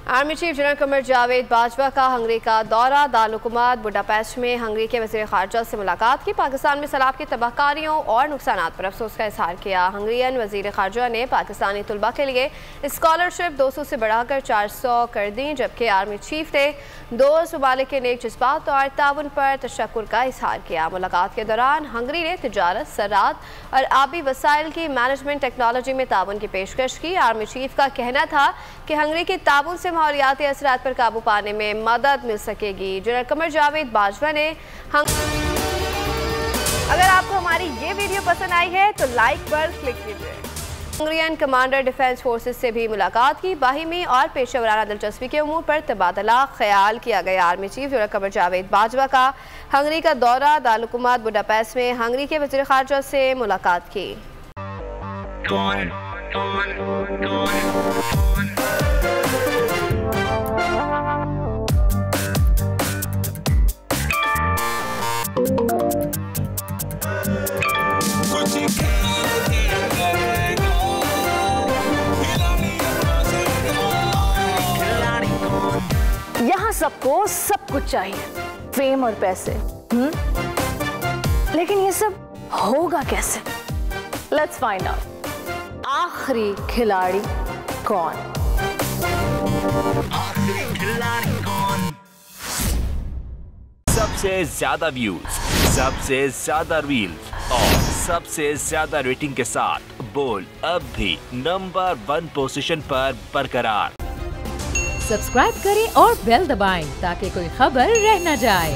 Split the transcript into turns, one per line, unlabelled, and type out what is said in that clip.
Army chief general Qamar Javed Bajwa का Hungary का दौरा। दारुल-हुकूमत बुडापेस्ट में हंगरी के वज़ीर ख़ारजा से मुलाकात की। पाकिस्तान में सैलाब की तबाहकारियों और नुकसानात पर अफसोस का इजहार किया। हंगरियन वज़ीर ख़ारजा ने पाकिस्तानी तलबा के लिए स्कॉलरशिप 200 से बढ़ाकर 400 कर दी, जबकि आर्मी चीफ ने दो ममालिक के नेक जज्बात और ताउन पर तशक्कुर का इजहार किया। मुलाकात के दौरान हंगरी ने तिजारत, ज़राअत और आबी वसाइल की मैनेजमेंट टेक्नोलॉजी में ताउन की पेशकश की। आर्मी चीफ का कहना था कि हंगरी के ताउन से माहौलियाती असरात पर काबू पाने में मदद मिल सकेगी। जनरल कमर जावेद बाजवा ने अगर आपको हमारी ये वीडियो पसंद आई है तो लाइक पर क्लिक कीजिए। हंगरियन कमांडर डिफेंस फोर्सेस से भी मुलाकात की। बाहिमी और पेशेवराना दिलचस्पी के उमूर पर तबादला ख्याल किया गया। Army chief general Qamar Javed Bajwa का हंगरी का दौरा। दारुल-हुकूमत बुडापेस्ट में हंगरी के वज़ीर ख़ारजा से मुलाकात की।
यहाँ सबको सब कुछ चाहिए, फेम और पैसे, लेकिन ये सब होगा कैसे? Let's find out. आखिरी खिलाड़ी कौन?
सबसे ज्यादा व्यूज, सबसे ज्यादा रील्स और सबसे ज्यादा रेटिंग के साथ बोल अब भी नंबर 1 पोजीशन पर बरकरार।
सब्सक्राइब करें और बेल दबाएं ताकि कोई खबर रह न जाए।